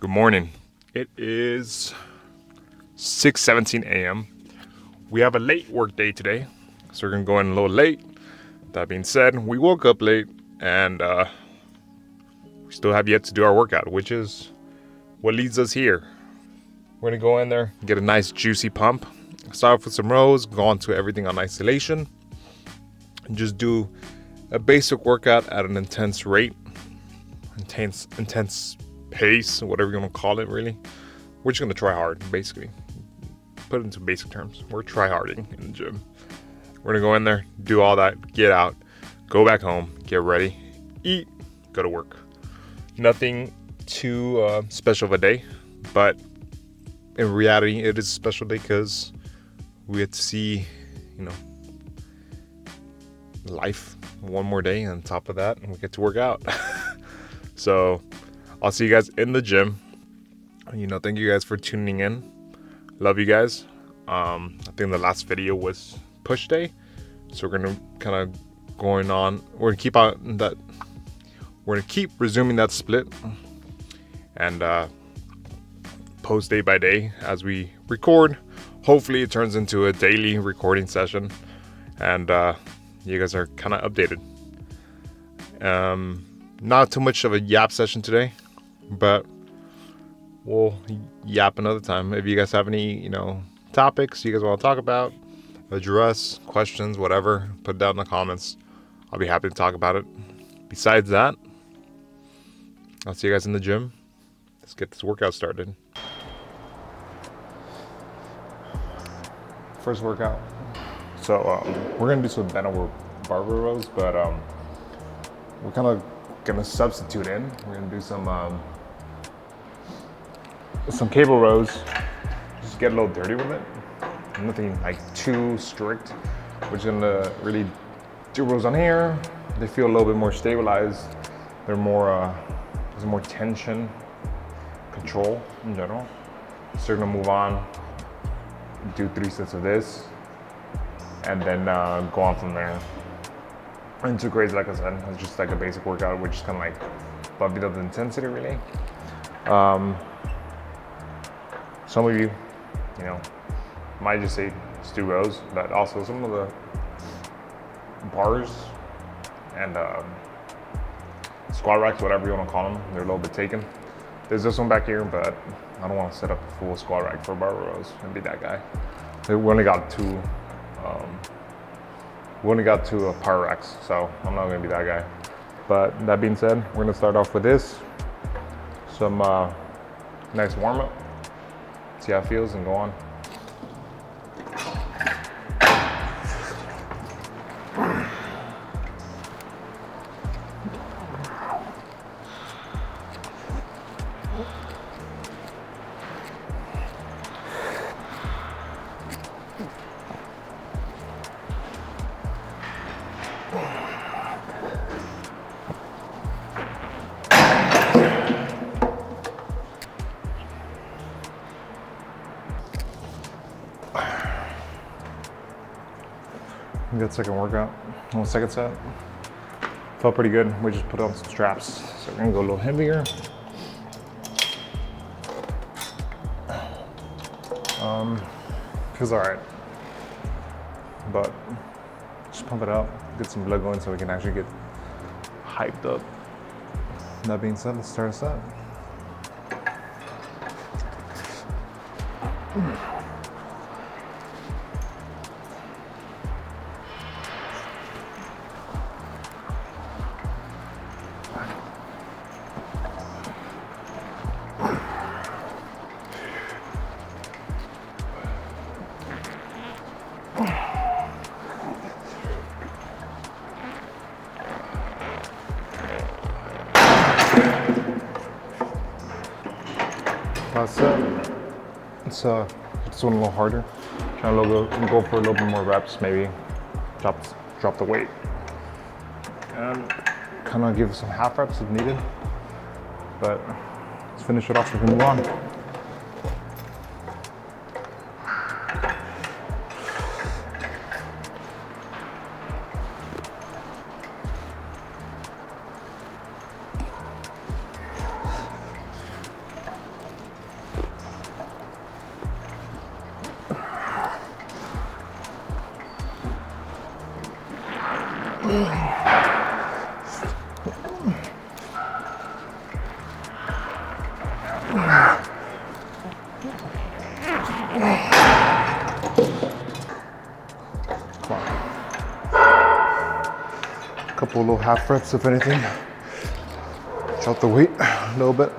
Good morning. It is 6:17 a.m. We have a late work day today, so we're going to go in a little late. That being said, we woke up late and we still have yet to do our workout, which is what leads us here. We're going to go in there, get a nice juicy pump, start off with some rows, go on to everything on isolation, and just do a basic workout at an intense rate, intense pace, whatever you want to call it. Really, we're just going to try hard, basically. Put it into basic terms, we're try-harding in the gym. We're going to go in there, do all that, get out, go back home, get ready, eat, go to work. Nothing too special of a day, but in reality, it is a special day because we get to see, life one more day on top of that, and we get to work out. So I'll see you guys in the gym. Thank you guys for tuning in. Love you guys. I think the last video was push day, so we're gonna kind of going on. We're gonna keep resuming that split and post day by day as we record. Hopefully, it turns into a daily recording session, and you guys are kind of updated. Not too much of a yap session today, but we'll yap another time. If you guys have any, topics you guys want to talk about, address, questions, whatever, put it down in the comments. I'll be happy to talk about it. Besides that, I'll see you guys in the gym. Let's get this workout started. First workout. So we're gonna do some bent over barbell rows, but we're kind of gonna substitute in. We're gonna do some cable rows. Just get a little dirty with it. Nothing like too strict. We're just gonna really do rows on here. They feel a little bit more stabilized. They're more there's more tension, control in general. So we're gonna move on, do 3 sets of this, and then go on from there. Into grades, like I said, it's just like a basic workout. We're just kind of like bumping up the intensity, really. Some of you, might just say just do rows, but also some of the bars and squat racks, whatever you want to call them, they're a little bit taken. There's this one back here, but I don't want to set up a full squat rack for barbell rows and be that guy. We only got two. We only got 2 power racks, so I'm not gonna be that guy. But that being said, we're gonna start off with this. Some nice warm up. See how it feels and go on. Good second workout. Second set. Felt pretty good. We just put on some straps. So we're gonna go a little heavier. Feels alright. But just pump it out, get some blood going so we can actually get hyped up. That being said, let's start us out. That's it. It's this one a little harder. Trying to go for a little bit more reps, maybe drop the weight, and kind of give some half reps if needed. But let's finish it off and move on. couple little half reps if anything. Drop the weight a little bit.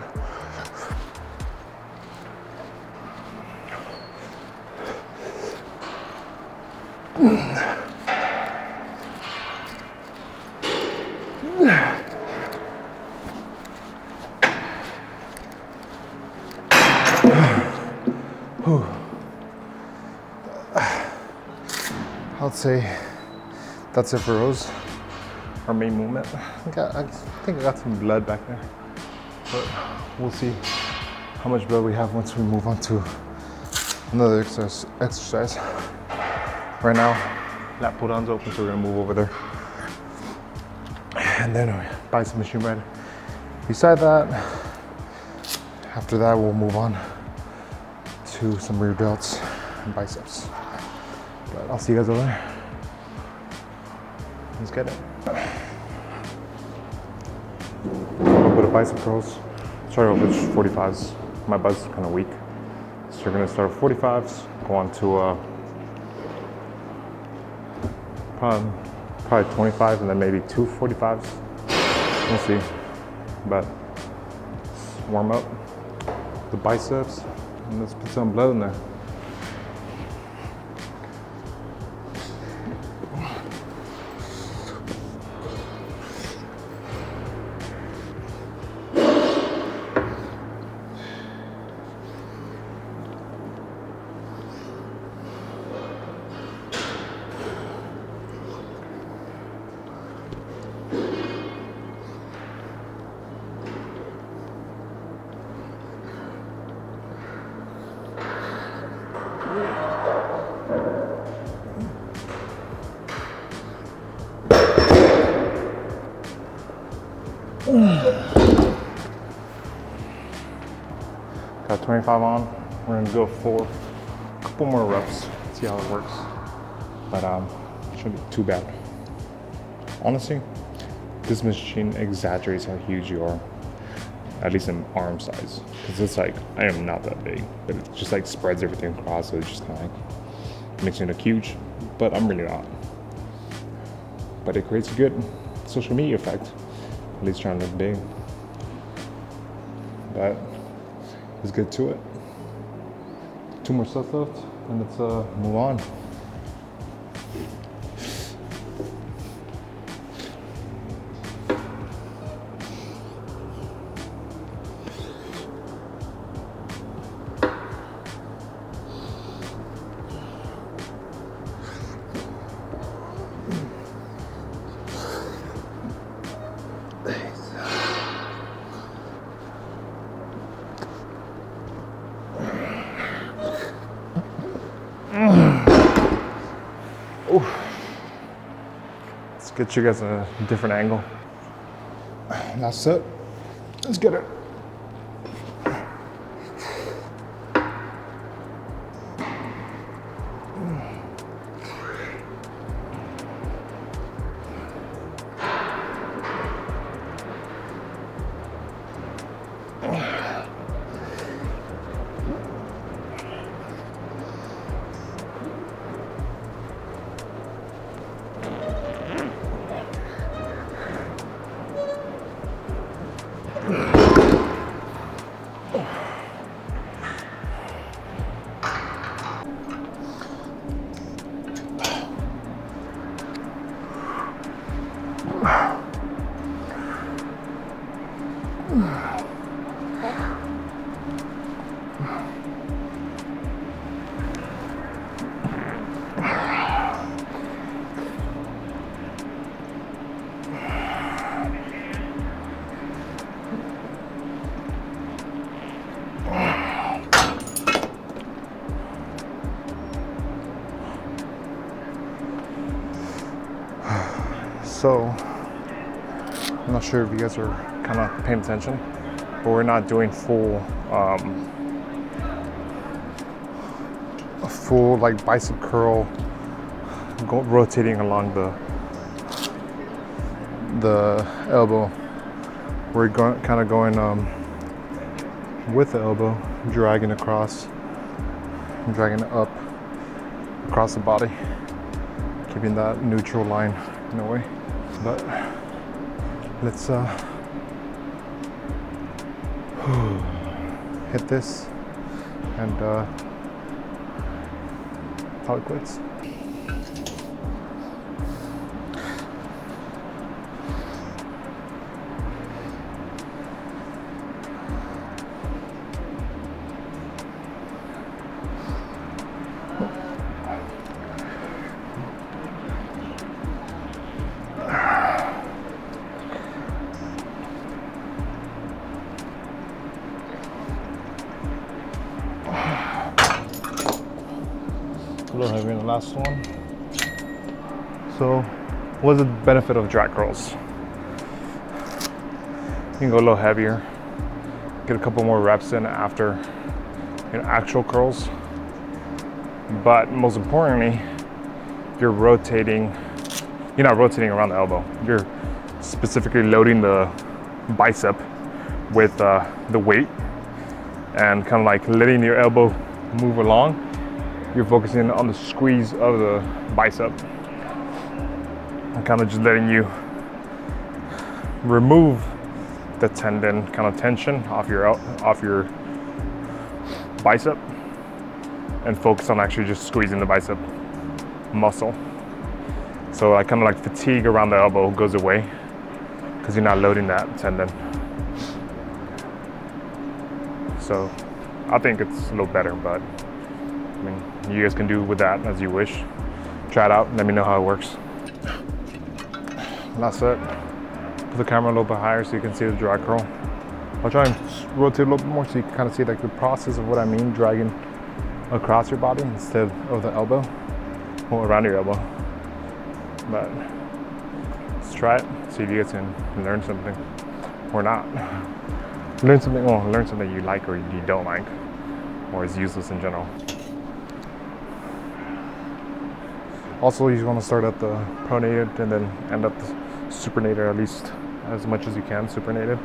I'd say that's it for rows, our main movement. I think I got some blood back there, but we'll see how much blood we have once we move on to another exercise. Right now, lat pull down's open, so we're gonna move over there. And then bicep machine right beside that. After that, we'll move on to some rear delts and biceps. But I'll see you guys over there. Let's get it. A little bit of bicep curls. Start off with 45s. My biceps are kind of weak. So we're gonna start with 45s, go on to probably 25 and then maybe 2 45s. We'll see. But let's warm up the biceps and let's put some blood in there. Got 25 on. We're gonna go for a couple more reps, see how it works. But shouldn't be too bad. Honestly, this machine exaggerates how huge you are, at least in arm size. Because it's like, I am not that big, but it just like spreads everything across, so it's just kind of like makes me look huge, but I'm really not. But it creates a good social media effect, at least trying to look big. But let's get to it. 2 more sets left, and let's move on. Let's get you guys a different angle. That's it. Let's get it. So, I'm not sure if you guys are kind of paying attention, but we're not doing full like bicep curl, rotating along the elbow. We're kind of going with the elbow, dragging across, dragging it up across the body, keeping that neutral line in a way. But let's hit this and call it quits. A little heavier than the last one. So, what's the benefit of drag curls? You can go a little heavier, get a couple more reps in after actual curls. But most importantly, you're not rotating around the elbow. You're specifically loading the bicep with the weight and kind of like letting your elbow move along. You're focusing on the squeeze of the bicep and kind of just letting you remove the tendon kind of tension off your bicep and focus on actually just squeezing the bicep muscle. So I kind of like fatigue around the elbow goes away because you're not loading that tendon. So I think it's a little better, but I mean, you guys can do with that as you wish. Try it out, let me know how it works. Last set, put the camera a little bit higher so you can see the drag curl. I'll try and rotate a little bit more so you can kind of see like the process of what I mean, dragging across your body instead of the elbow, or around your elbow. But let's try it, see if you guys can learn something or not. Learn something you like or you don't like, or is useless in general. Also, you want to start at the pronated and then end up the supinated, at least as much as you can, supinated.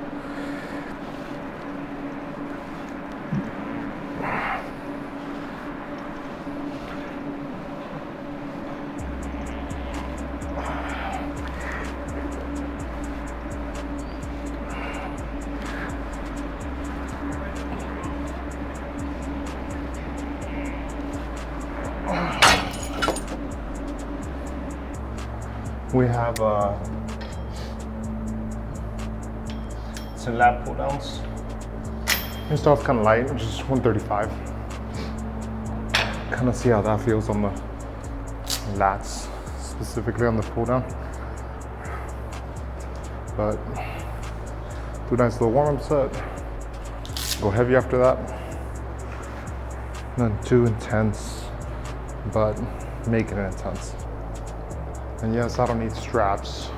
We have some lat pull downs. We start off kind of light, which is 135. Kind of see how that feels on the lats, specifically on the pull down. But do a nice little warm up set. Go heavy after that. Not too intense, but make it intense. And yes, I don't need straps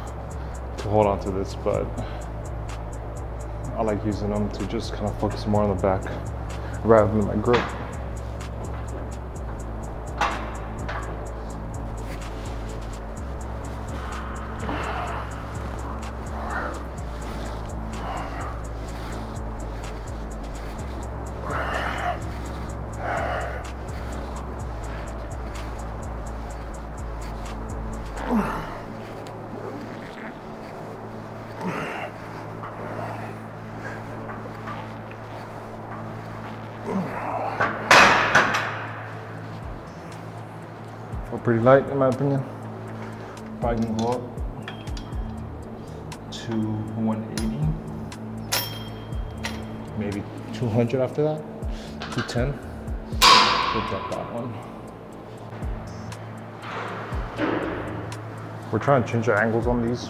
to hold on to this, but I like using them to just kind of focus more on the back rather than my grip. Feel pretty light in my opinion. Probably can go up to 180, maybe 200 after that, 210. We'll drop that one. We're trying to change the angles on these,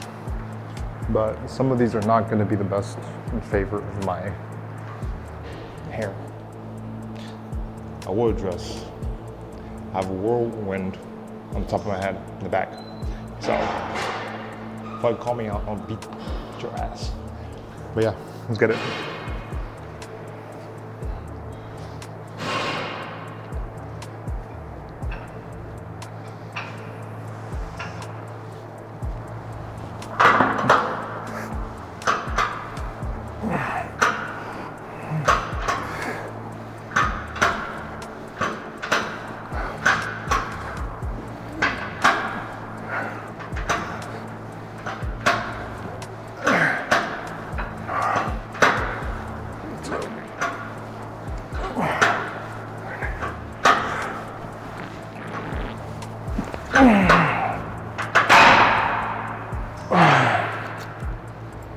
but some of these are not going to be the best in favor of my hair. I will address, I have a whirlwind on the top of my head, in the back. So, if you call me out, I'll beat your ass. But yeah, let's get it.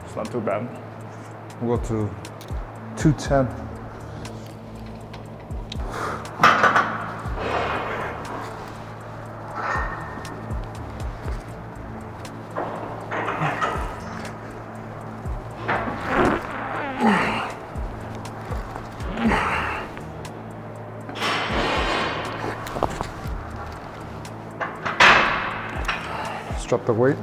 It's not too bad. We'll go to 210. Let's drop the weight.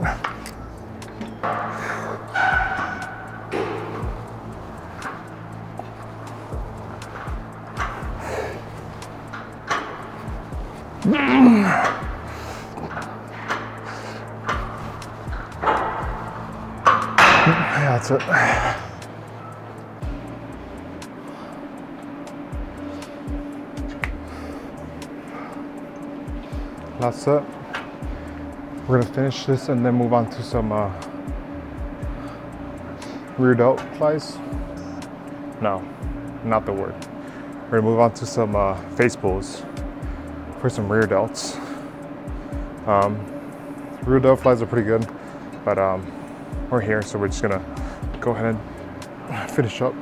Yeah, that's it. Last set. We're gonna finish this and then move on to some rear delt flies. No, not the word. We're gonna move on to some face pulls for some rear delts. Rear delt flies are pretty good, but we're here, so we're just gonna go ahead and finish up.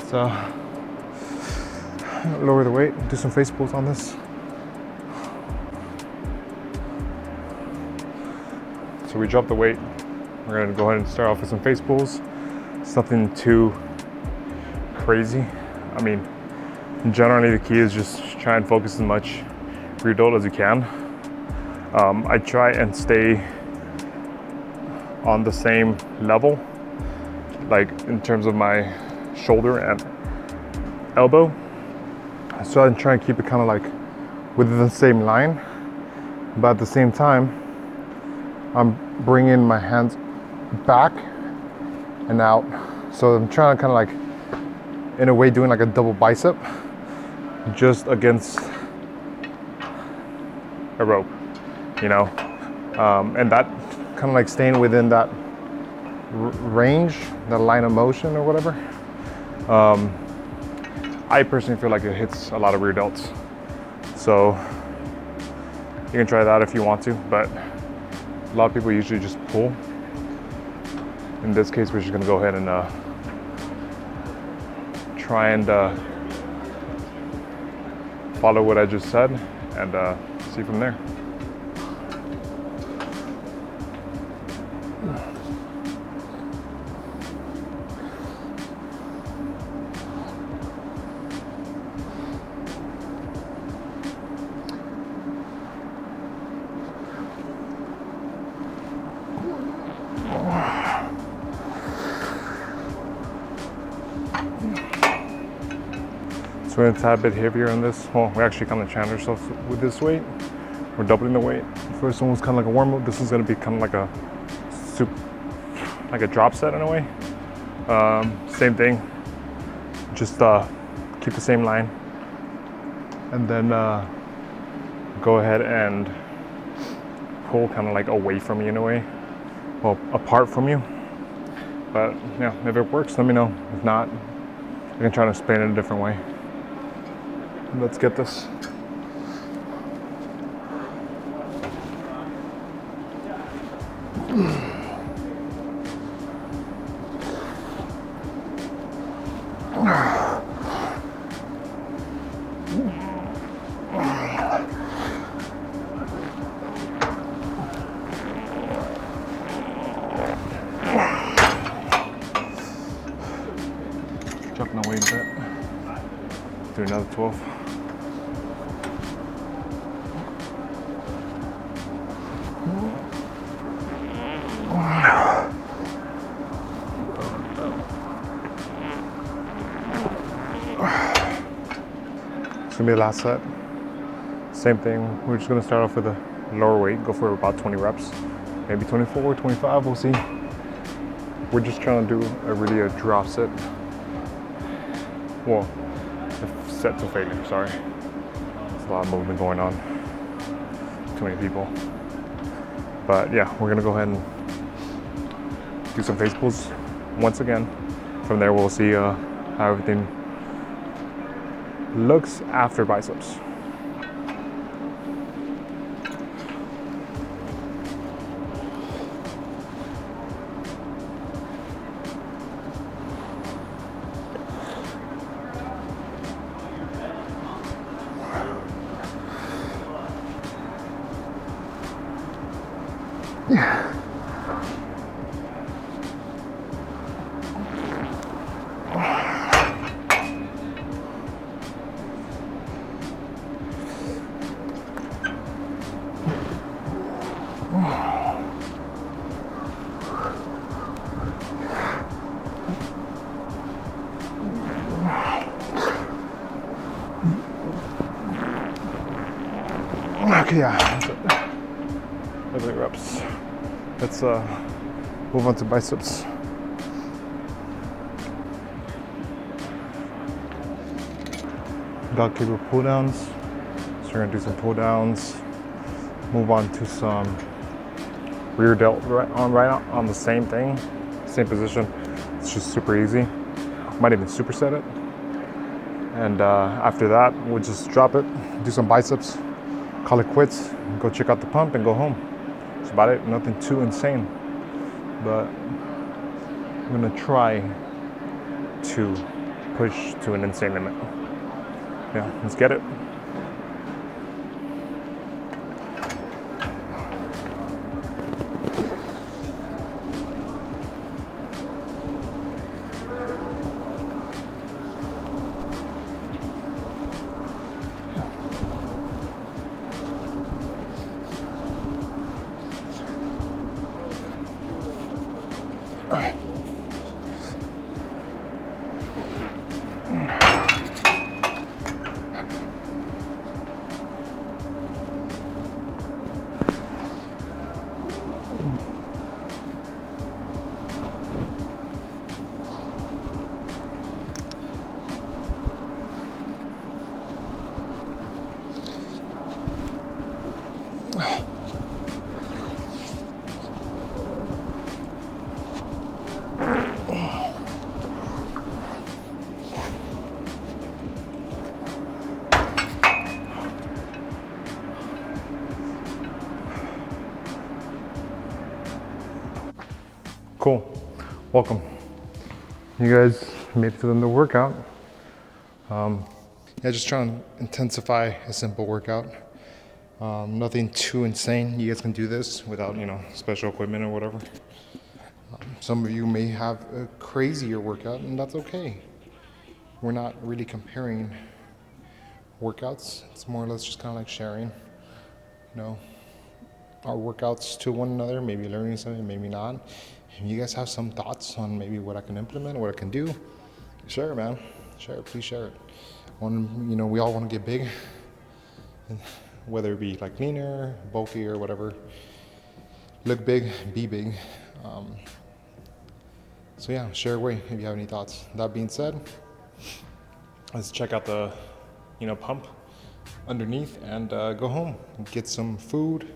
So, lower the weight, do some face pulls on this. So we dropped the weight. We're gonna go ahead and start off with some face pulls. It's nothing too crazy. I mean, generally the key is just try and focus as much rear delt as you can. I try and stay on the same level, like in terms of my shoulder and elbow. So I'm trying to keep it kind of like within the same line, but at the same time, I'm bringing my hands back and out. So I'm trying to kind of like, in a way, doing like a double bicep just against a rope, you know? And that kind of like staying within that range, that line of motion or whatever. I personally feel like it hits a lot of rear delts. So you can try that if you want to, but a lot of people usually just pull. In this case, we're just gonna go ahead and try and follow what I just said and see from there. So we're a tad bit heavier on this. Well, we actually kind of challenge ourselves with this weight. We're doubling the weight. First one was kind of like a warm up. This is going to be kind of like a like a drop set in a way. Same thing. Just keep the same line, and then go ahead and pull kind of like away from you in a way, well, apart from you. But yeah, if it works, let me know. If not, I can try to explain it a different way. Let's get this. Dropping the weight a bit. Do another 12. It's gonna be the last set. Same thing, we're just gonna start off with a lower weight, go for about 20 reps, maybe 24, 25, we'll see. We're just trying to do a drop set. Well, a set to failure, sorry. There's a lot of movement going on. Too many people. But yeah, we're gonna go ahead and do some face pulls once again. From there, we'll see how everything looks after biceps. Okay, yeah, that's it. That's 8 reps. Let's move on to biceps. Got cable pull downs. So we're gonna do some pull downs. Move on to some rear delt right on the same thing, same position. It's just super easy. Might even superset it. And after that, we'll just drop it, do some biceps, call it quits, go check out the pump and go home. That's about it, nothing too insane. But I'm gonna try to push to an insane limit. Yeah, let's get it. Cool, welcome. You guys made it to the end of the workout. Yeah, just trying to intensify a simple workout. Nothing too insane. You guys can do this without, special equipment or whatever. Some of you may have a crazier workout, and that's okay. We're not really comparing workouts. It's more or less just kind of like sharing, our workouts to one another, maybe learning something, maybe not. If you guys have some thoughts on maybe what I can implement, what I can do, share it, man. Share it, please share it. We all want to get big, whether it be like leaner, bulky, or whatever. Look big, be big. So yeah, share away if you have any thoughts. That being said, let's check out the, pump underneath and go home and get some food.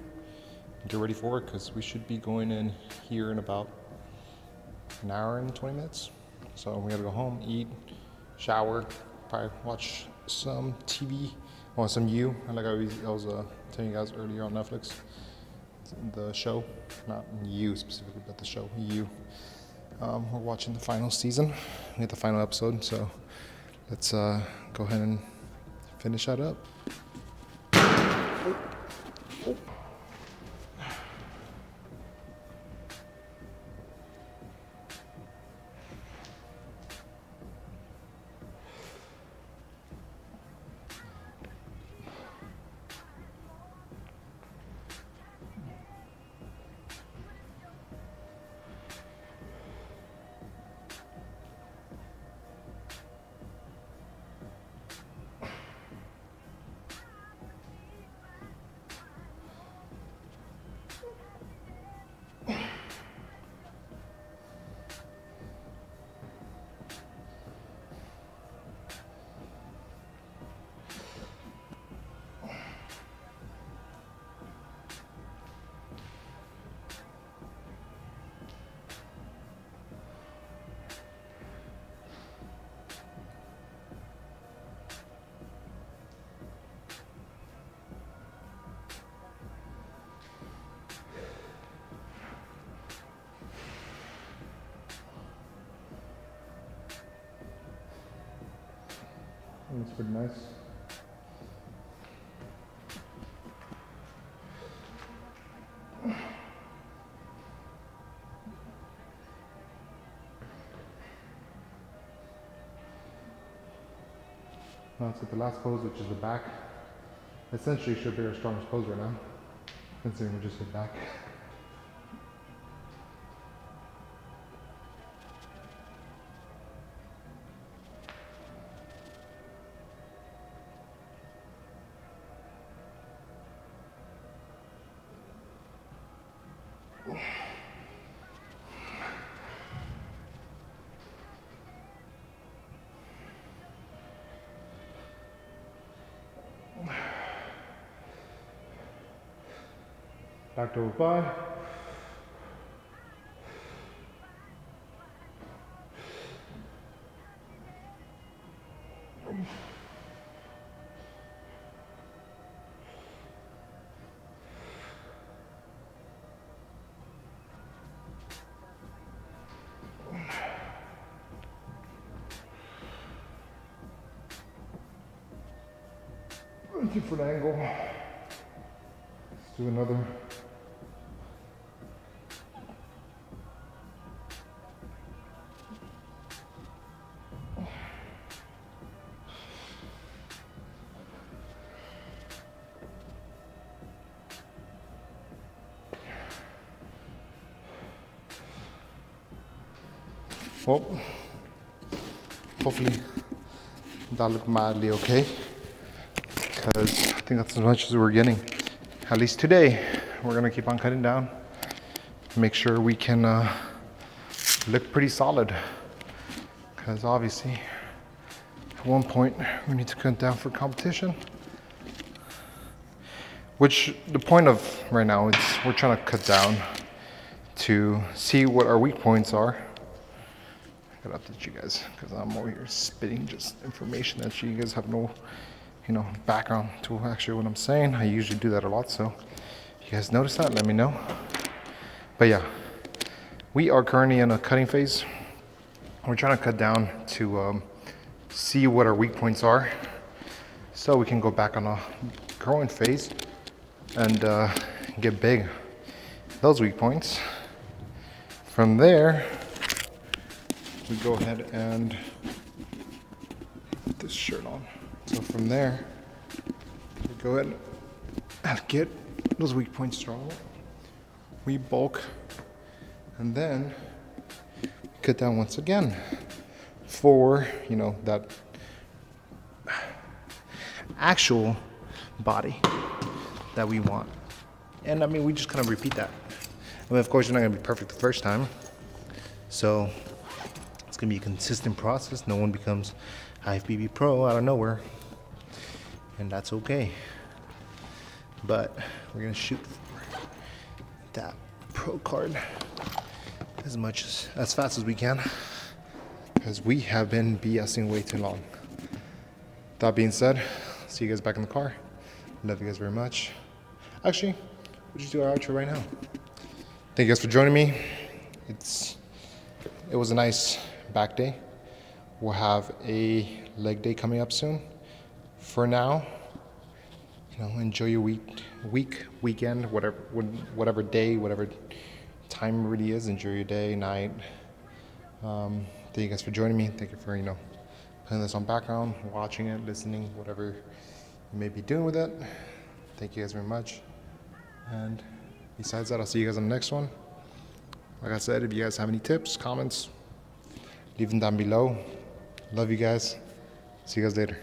Get ready for work because we should be going in here in about an hour and 20 minutes. So we gotta go home, eat, shower, probably watch some TV or some You. Like I was telling you guys earlier on Netflix, the show, not You specifically, but the show You. We're watching the final season, we get the final episode. So let's go ahead and finish that up. Looks pretty nice. Now let's get the last pose, which is the back. Essentially should be our strongest pose right now, considering we just hit back. Back to over 5. Different angle. Let's do another. Well, hopefully that looked mildly okay, because I think that's as much as we're getting. At least today, we're gonna keep on cutting down, make sure we can look pretty solid, because obviously at one point we need to cut down for competition. Which the point of right now is we're trying to cut down to see what our weak points are. I gotta update you guys because I'm over here spitting just information that you guys have no, background to actually what I'm saying. I usually do that a lot, so you guys notice that, let me know. But yeah, we are currently in a cutting phase. We're trying to cut down to see what our weak points are, so we can go back on a growing phase and get big those weak points. From there, we go ahead and put this shirt on. So from there, we go ahead and get those weak points strong. We bulk, and then cut down once again for, that actual body that we want. And I mean, we just kind of repeat that. I mean, of course, you're not gonna be perfect the first time. So it's gonna be a consistent process. No one becomes IFBB Pro out of nowhere, and that's okay. But we're gonna shoot for that pro card as fast as we can, because we have been BSing way too long. That being said, see you guys back in the car. Love you guys very much. Actually, we'll just do our outro right now. Thank you guys for joining me. It was a nice back day. We'll have a leg day coming up soon. For now, enjoy your weekend, whatever day, whatever time it really is. Enjoy your day, night. Thank you guys for joining me. Thank you for putting this on background, watching it, listening, whatever you may be doing with it. Thank you guys very much. And besides that, I'll see you guys on the next one. Like I said, if you guys have any tips, comments, leave them down below. Love you guys. See you guys later.